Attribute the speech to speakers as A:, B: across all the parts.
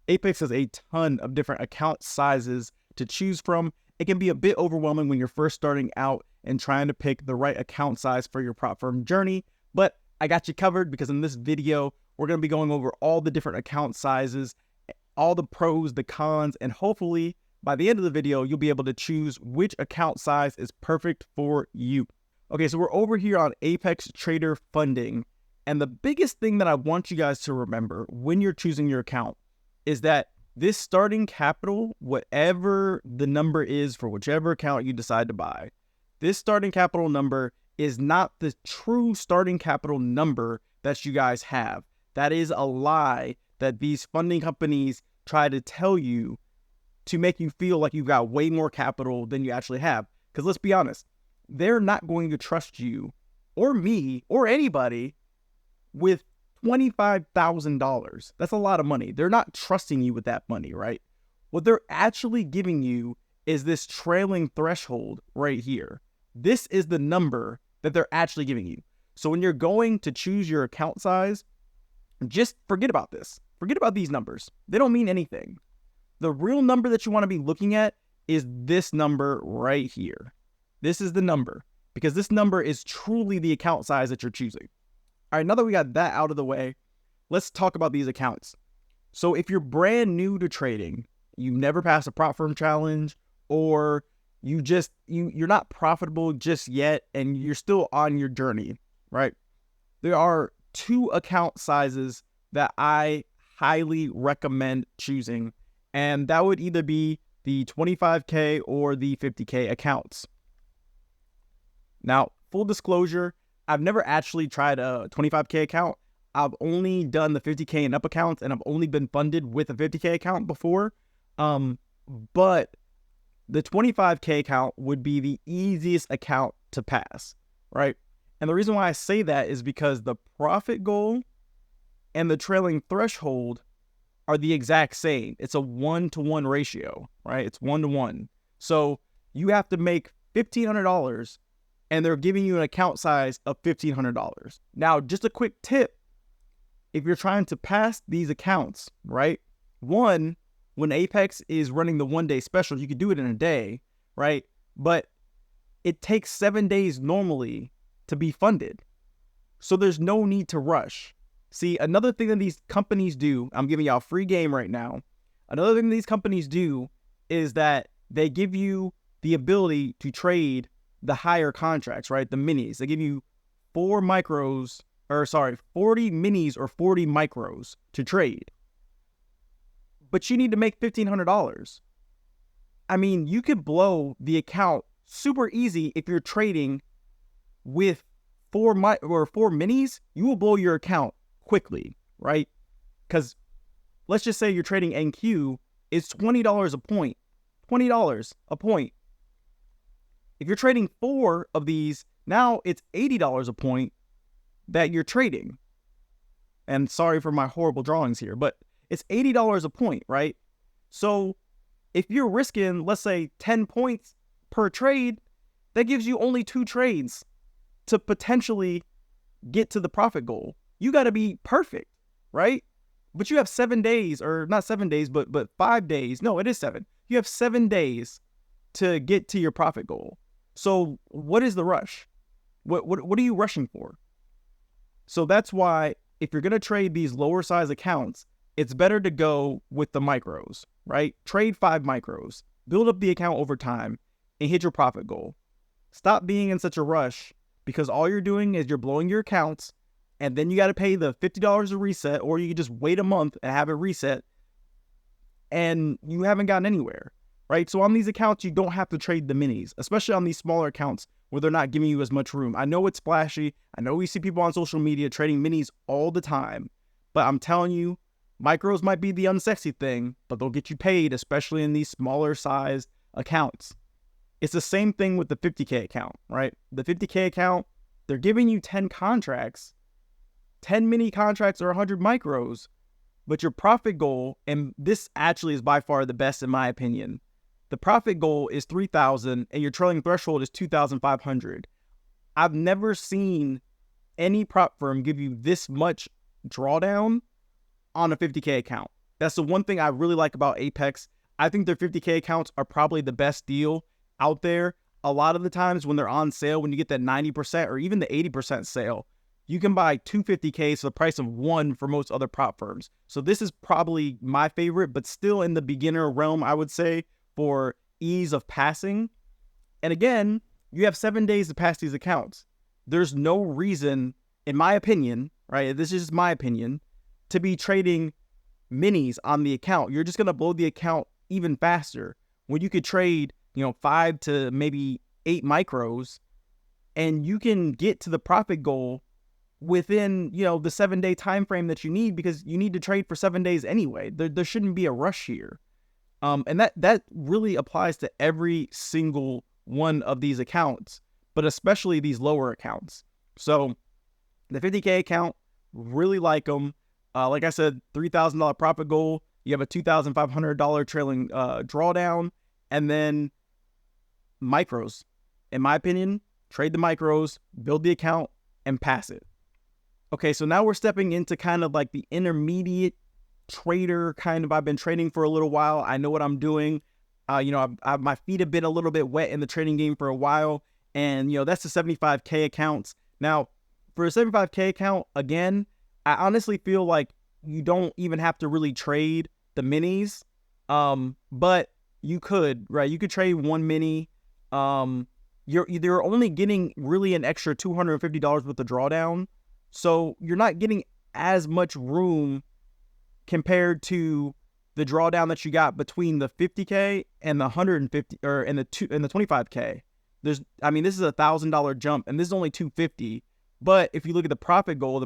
A: Apex has a ton of different account sizes to choose from. It can be a bit overwhelming when you're first starting out and trying to pick the right account size for your prop firm journey, but I got you covered because in this video, we're going to be going over all the different account sizes, all the pros, the cons, and hopefully by the end of the video, you'll be able to choose which account size is perfect for you. Okay, so we're over here on Apex Trader Funding, and the biggest thing that I want you guys to remember when you're choosing your account is that this starting capital, whatever the number is for whichever account you decide to buy, this starting capital number is not the true starting capital number that you guys have. That is a lie that these funding companies try to tell you to make you feel like you've got way more capital than you actually have. Because let's be honest, they're not going to trust you or me or anybody with $25,000. That's a lot of money. They're not trusting you with that money, right? What they're actually giving you is this trailing threshold right here. This is the number that they're actually giving you. So when you're going to choose your account size, just forget about this. Forget about these numbers. They don't mean anything. The real number that you want to be looking at is this number right here. This is the number, because this number is truly the account size that you're choosing. All right, now that we got that out of the way, let's talk about these accounts. So if you're brand new to trading, you've never passed a prop firm challenge, or you're not profitable just yet and you're still on your journey, right? There are two account sizes that I highly recommend choosing, and that would either be the 25K or the 50K accounts. Now, full disclosure, I've never actually tried a 25K account. I've only done the 50K and up accounts, and I've only been funded with a 50K account before. But the 25K account would be the easiest account to pass, right? And the reason why I say that is because the profit goal and the trailing threshold are the exact same. It's a 1-to-1 ratio, right? It's 1-to-1. So you have to make $1,500 and they're giving you an account size of $1,500. Now, just a quick tip. If you're trying to pass these accounts, right? One, when Apex is running the 1-day special, you could do it in a day, right? But it takes 7 days normally to be funded. So there's no need to rush. See, another thing that these companies do, I'm giving y'all a free game right now. Another thing these companies do is that they give you the ability to trade the higher contracts, right? The minis. They give you 40 minis or 40 micros to trade. But you need to make $1,500. I mean, you could blow the account super easy if you're trading with 4 minis. You will blow your account quickly, right? Because let's just say you're trading NQ, it's $20 a point. $20 a point. If you're trading 4 of these, now it's $80 a point that you're trading. And sorry for my horrible drawings here, but it's $80 a point, right? So if you're risking, let's say 10 points per trade, that gives you only 2 trades to potentially get to the profit goal. You got to be perfect, right? But you have 7 days, or not 7 days, but 5 days. No, it is 7. You have 7 days to get to your profit goal. So what is the rush? What are you rushing for? So that's why if you're going to trade these lower size accounts, it's better to go with the micros, right? Trade 5 micros, build up the account over time, and hit your profit goal. Stop being in such a rush, because all you're doing is you're blowing your accounts, and then you got to pay the $50 a reset, or you can just wait a month and have it reset, and you haven't gotten anywhere, right? So on these accounts, you don't have to trade the minis, especially on these smaller accounts where they're not giving you as much room. I know it's flashy. I know we see people on social media trading minis all the time, but I'm telling you, micros might be the unsexy thing, but they'll get you paid, especially in these smaller size accounts. It's the same thing with the 50K account, right? The 50K account, they're giving you 10 contracts, 10 mini contracts or 100 micros, but your profit goal, and this actually is by far the best in my opinion, the profit goal is 3,000 and your trailing threshold is 2,500. I've never seen any prop firm give you this much drawdown on a 50K account. That's the one thing I really like about Apex. I think their 50K accounts are probably the best deal out there. A lot of the times when they're on sale, when you get that 90% or even the 80% sale, you can buy two 50Ks for the price of one for most other prop firms. So this is probably my favorite, but still in the beginner realm, I would say, for ease of passing. And again, you have 7 days to pass these accounts. There's no reason, in my opinion, right? This is just my opinion, to be trading minis on the account. You're just going to blow the account even faster when you could trade, 5 to maybe 8 micros, and you can get to the profit goal within, the 7-day time frame that you need, because you need to trade for 7 days anyway. There shouldn't be a rush here. And that really applies to every single one of these accounts, but especially these lower accounts. So the 50K account, really like them. Like I said, $3,000 profit goal. You have a $2,500 trailing drawdown, and then micros. In my opinion, trade the micros, build the account, and pass it. Okay, so now we're stepping into kind of like the intermediate trader kind of. I've been trading for a little while. I know what I'm doing. My feet have been a little bit wet in the trading game for a while, and that's the 75K accounts. Now, for a 75K account, again, I honestly feel like you don't even have to really trade the minis, but you could, right? You could trade one mini. You're only getting really an extra $250 with the drawdown, so you're not getting as much room compared to the drawdown that you got between the 50K and the 150 and the 25K. This is a $1,000 jump, and this is only $250. But if you look at the profit goal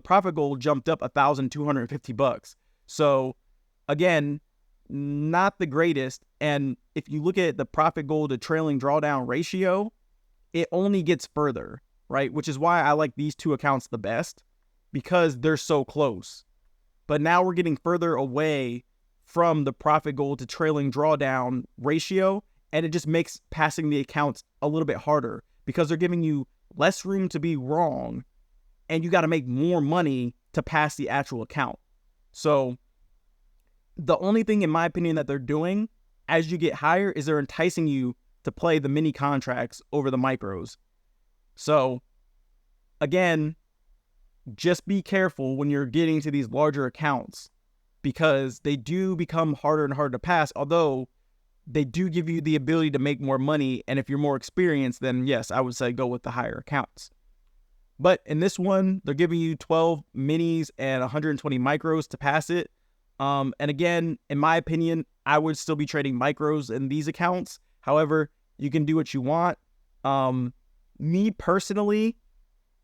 A: jumped up $1,250. So again, not the greatest. And if you look at the profit goal to trailing drawdown ratio, it only gets further, right? Which is why I like these two accounts the best, because they're so close. But now we're getting further away from the profit goal to trailing drawdown ratio, and it just makes passing the accounts a little bit harder, because they're giving you less room to be wrong, and you got to make more money to pass the actual account. So the only thing, in my opinion, that they're doing as you get higher is they're enticing you to play the mini contracts over the micros. So again, just be careful when you're getting to these larger accounts, because they do become harder and harder to pass, although they do give you the ability to make more money. And if you're more experienced, then yes, I would say go with the higher accounts. But in this one, they're giving you 12 minis and 120 micros to pass it. And again, in my opinion, I would still be trading micros in these accounts. However, you can do what you want. Me personally,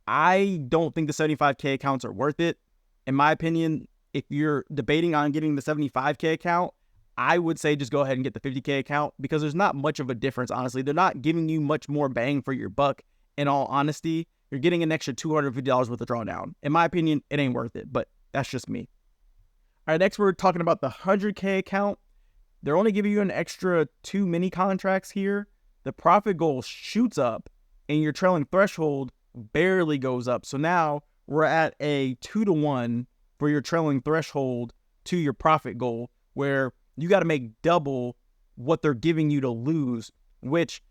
A: I don't think the 75K accounts are worth it. In my opinion, if you're debating on getting the 75K account, I would say just go ahead and get the 50K account, because there's not much of a difference, honestly. They're not giving you much more bang for your buck, in all honesty. You're getting an extra $250 worth of drawdown. In my opinion, it ain't worth it, but that's just me. All right, next we're talking about the 100K account. They're only giving you an extra 2 mini contracts here. The profit goal shoots up, and your trailing threshold barely goes up. So now we're at a 2-to-1 for your trailing threshold to your profit goal, where you got to make double what they're giving you to lose, which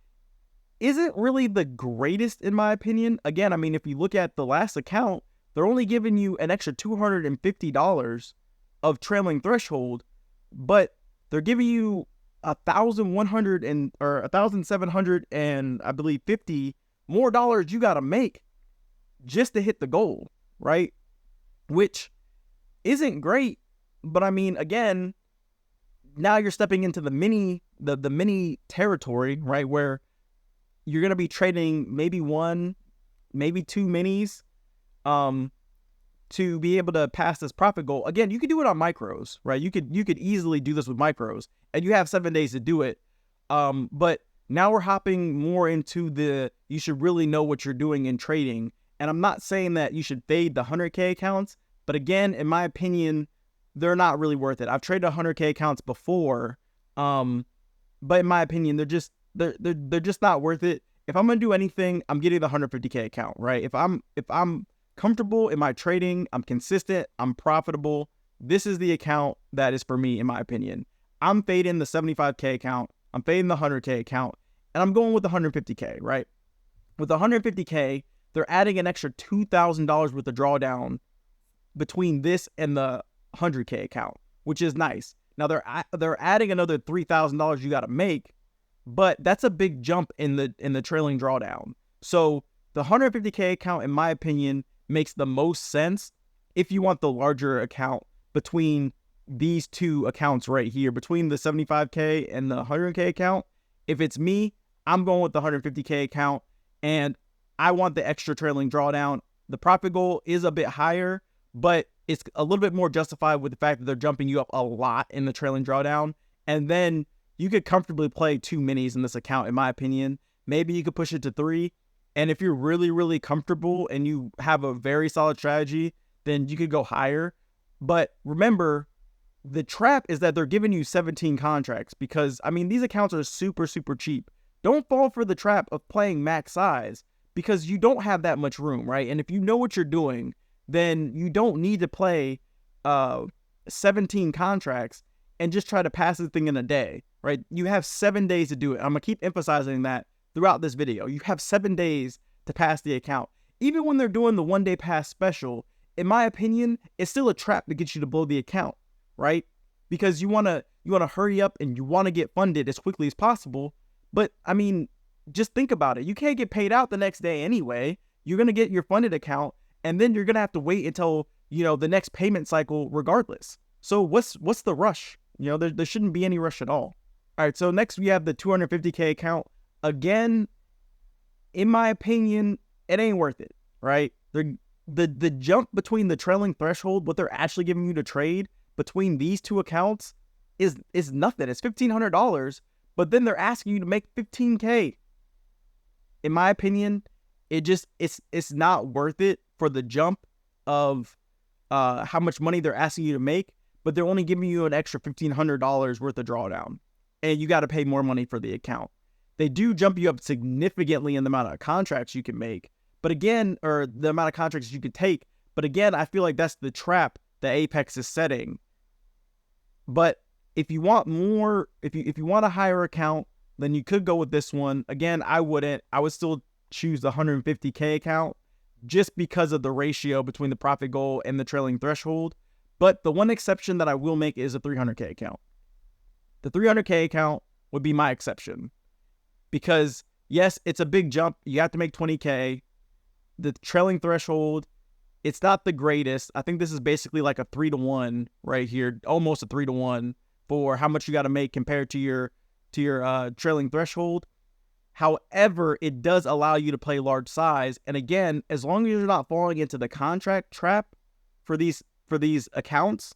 A: isn't really the greatest, in my opinion. Again, if you look at the last account, they're only giving you an extra $250 of trailing threshold, but they're giving you 1,100 or 1,700 and I believe 50 more dollars you got to make just to hit the goal, right? Which isn't great, but again, now you're stepping into the mini territory, right? Where you're going to be trading maybe 1, maybe 2 minis to be able to pass this profit goal. Again, you could do it on micros, right? You could easily do this with micros, and you have 7 days to do it. But now we're hopping more into you should really know what you're doing in trading. And I'm not saying that you should fade the 100K accounts, but again, in my opinion, they're not really worth it. I've traded 100K accounts before, but in my opinion, they're just not worth it. If I'm gonna do anything, I'm getting the 150K account, right? If I'm comfortable in my trading, I'm consistent, I'm profitable, this is the account that is for me, in my opinion. I'm fading the 75K account, I'm fading the 100K account, and I'm going with the 150K, right? With the 150K, they're adding an extra $2,000 worth of drawdown between this and the 100K account, which is nice. Now they're adding another $3,000 you got to make, but that's a big jump in the trailing drawdown. So the 150K account, in my opinion, makes the most sense if you want the larger account between these two accounts right here, between the 75K and the 100K account. If it's me, I'm going with the 150K account, and I want the extra trailing drawdown. The profit goal is a bit higher, but it's a little bit more justified with the fact that they're jumping you up a lot in the trailing drawdown. And then you could comfortably play 2 minis in this account, in my opinion. Maybe you could push it to 3. And if you're really, really comfortable and you have a very solid strategy, then you could go higher. But remember, the trap is that they're giving you 17 contracts because, I mean, these accounts are super, super cheap. Don't fall for the trap of playing max size because you don't have that much room, right? And if you know what you're doing, then you don't need to play 17 contracts and just try to pass the thing in a day, right? You have 7 days to do it. I'm going to keep emphasizing that throughout this video. You have 7 days to pass the account. Even when they're doing the 1-day pass special, in my opinion, it's still a trap to get you to blow the account, right? Because you want to hurry up and you want to get funded as quickly as possible. But I mean, just think about it. You can't get paid out the next day anyway. You're going to get your funded account, and then you're going to have to wait until, the next payment cycle regardless. So what's the rush? There shouldn't be any rush at all. All right, so next we have the 250K account. Again, in my opinion, it ain't worth it, right? The jump between the trailing threshold, what they're actually giving you to trade between these two accounts is nothing. It's $1,500, but then they're asking you to make 15K. In my opinion, it's not worth it for the jump of how much money they're asking you to make, but they're only giving you an extra $1,500 worth of drawdown, and you got to pay more money for the account. They do jump you up significantly in the amount of contracts you can make, but again, or the amount of contracts you could take. But again, I feel like that's the trap that Apex is setting. But if you want more, if you want a higher account, then you could go with this one. Again, I wouldn't. I would still choose the 150K account just because of the ratio between the profit goal and the trailing threshold. But the one exception that I will make is a 300K account. The 300K account would be my exception because, yes, it's a big jump. You have to make 20K. The trailing threshold, it's not the greatest. I think this is basically like a 3-to-1 right here, almost a 3-to-1 for how much you got to make compared to your trailing threshold. However, it does allow you to play large size. And again, as long as you're not falling into the contract trap for these accounts,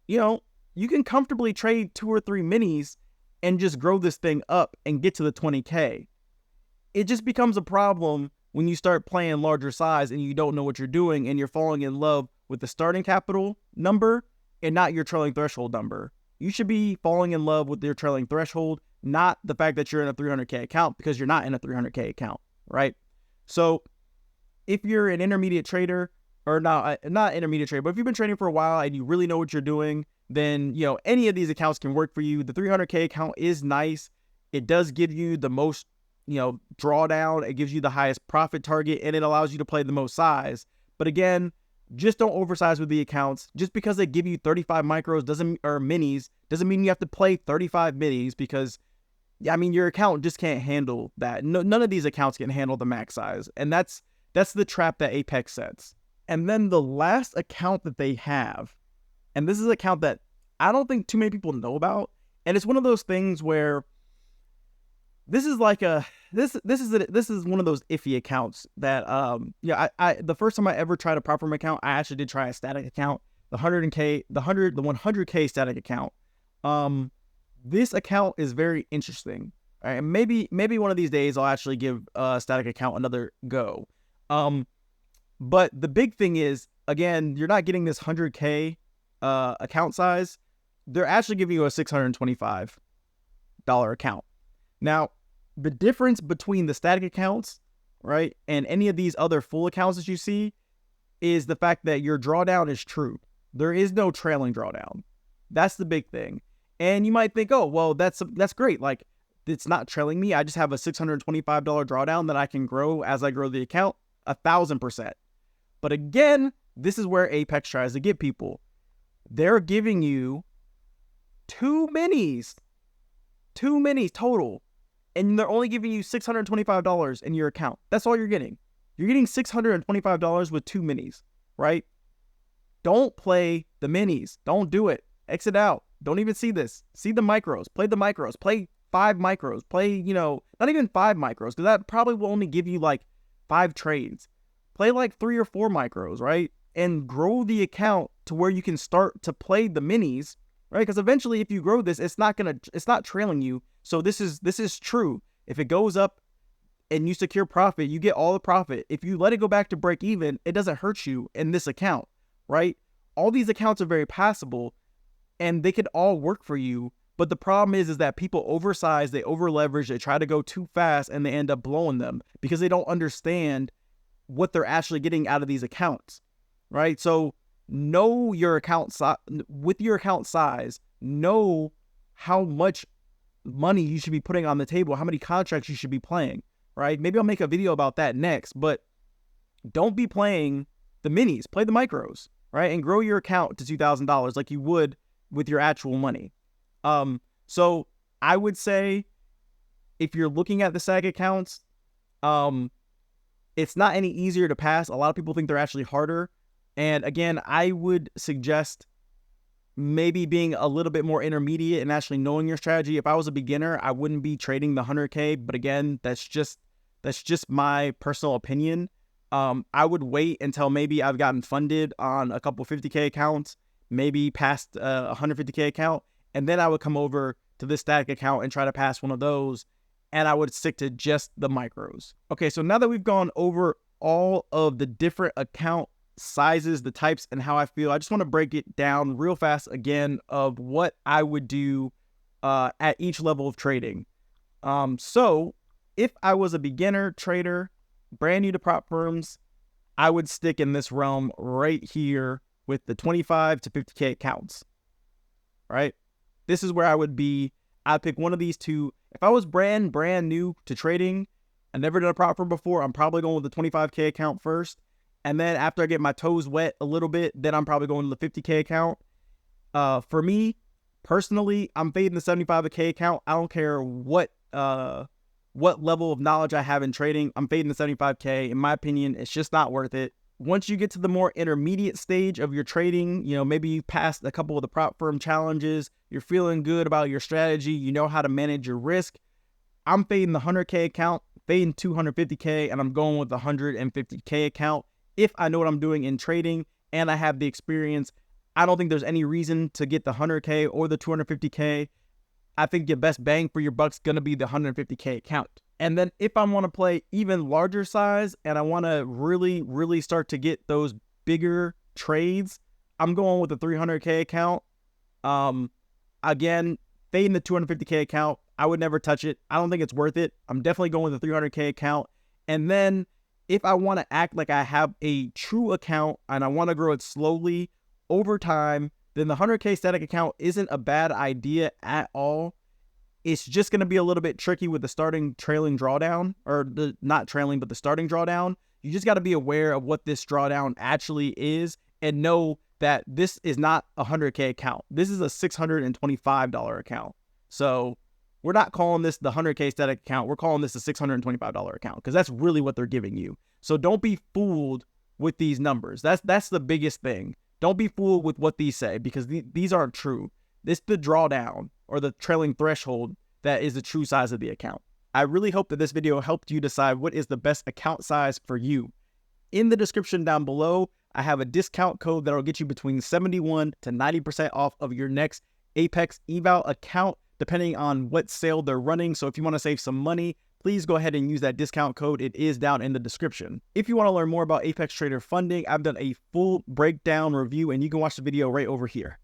A: you can comfortably trade 2 or 3 minis and just grow this thing up and get to the 20K. It just becomes a problem when you start playing larger size and you don't know what you're doing and you're falling in love with the starting capital number and not your trailing threshold number. You should be falling in love with your trailing threshold, not the fact that you're in a 300K account, because you're not in a 300K account, right? So if you're an intermediate trader, or not intermediate trader, but if you've been trading for a while and you really know what you're doing, then, any of these accounts can work for you. The 300K account is nice. It does give you the most, drawdown. It gives you the highest profit target, and it allows you to play the most size. But again, just don't oversize with the accounts. Just because they give you 35 micros or minis doesn't mean you have to play 35 minis, because your account just can't handle that. None of these accounts can handle the max size, and that's the trap that Apex sets. And then the last account that they have, and this is an account that I don't think too many people know about, and it's one of those things where this is like this is one of those iffy accounts that I the first time I ever tried a prop firm account, I actually did try a static account, the 100K static account. This account is very interesting. All right, and maybe one of these days I'll actually give a static account another go. But the big thing is, again, you're not getting this 100K account size. They're actually giving you a $625 account. Now, the difference between the static accounts, right, and any of these other full accounts that you see is the fact that your drawdown is true. There is no trailing drawdown. That's the big thing. And you might think, oh, well, that's great. Like, it's not trailing me. I just have a $625 drawdown that I can grow as I grow the account 1,000%. But again, this is where Apex tries to get people. They're giving you two minis total, and they're only giving you $625 in your account. That's all you're getting. You're getting $625 with two minis, right? Don't play the minis. Don't do it. Exit out. Don't even see this. See the micros. Play the micros. Play 5 micros. Play, not even 5 micros, because that probably will only give you like 5 trades. Play like 3 or 4 micros, right? And grow the account to where you can start to play the minis, right? Because eventually, if you grow this, it's not trailing you. So this is true. If it goes up and you secure profit, you get all the profit. If you let it go back to break even, it doesn't hurt you in this account, right? All these accounts are very passable, and they could all work for you. But the problem is that people oversize, they over leverage, they try to go too fast, and they end up blowing them because they don't understand what they're actually getting out of these accounts, right? So know your account size. With your account size, know how much money you should be putting on the table, how many contracts you should be playing, right? Maybe I'll make a video about that next, but don't be playing the minis, play the micros, right? And grow your account to $2,000 like you would with your actual money. So I would say if you're looking at the SAG accounts, it's not any easier to pass. A lot of people think they're actually harder. And again, I would suggest maybe being a little bit more intermediate and actually knowing your strategy. If I was a beginner, I wouldn't be trading the 100K. But again, that's just my personal opinion. I would wait until maybe I've gotten funded on a couple 50K accounts, maybe past a 150K account. And then I would come over to this static account and try to pass one of those. And I would stick to just the micros. Okay, so now that we've gone over all of the different account sizes, the types, and how I feel, I just want to break it down real fast again of what I would do at each level of trading. So if I was a beginner trader, brand new to prop firms, I would stick in this realm right here with the 25 to 50K accounts, right? This is where I would be. I'd pick one of these two. If I was brand new to trading, I never done a prop firm before, I'm probably going with the 25K account first. And then after I get my toes wet a little bit, then I'm probably going to the 50K account. For me, personally, I'm fading the 75K account. I don't care what level of knowledge I have in trading. I'm fading the 75K. In my opinion, it's just not worth it. Once you get to the more intermediate stage of your trading, maybe you passed a couple of the prop firm challenges, you're feeling good about your strategy, you know how to manage your risk. I'm fading the 100K account, fading 250K, and I'm going with the 150K account. If I know what I'm doing in trading and I have the experience, I don't think there's any reason to get the 100K or the 250K. I think your best bang for your buck's going to be the 150K account. And then if I want to play even larger size and I want to really, really start to get those bigger trades, I'm going with the 300K account. Again, fading the 250K account, I would never touch it. I don't think it's worth it. I'm definitely going with the 300K account. And then if I want to act like I have a true account and I want to grow it slowly over time, then the 100K static account isn't a bad idea at all. It's just going to be a little bit tricky with the starting trailing drawdown, or the not trailing, but the starting drawdown. You just got to be aware of what this drawdown actually is and know that this is not a 100K account. This is a $625 account. So we're not calling this the 100K static account. We're calling this a $625 account because that's really what they're giving you. So don't be fooled with these numbers. That's the biggest thing. Don't be fooled with what these say because these aren't true. This is the drawdown or the trailing threshold that is the true size of the account. I really hope that this video helped you decide what is the best account size for you. In the description down below, I have a discount code that will get you between 71 to 90% off of your next Apex EVAL account, depending on what sale they're running. So if you want to save some money, please go ahead and use that discount code. It is down in the description. If you want to learn more about Apex Trader funding, I've done a full breakdown review and you can watch the video right over here.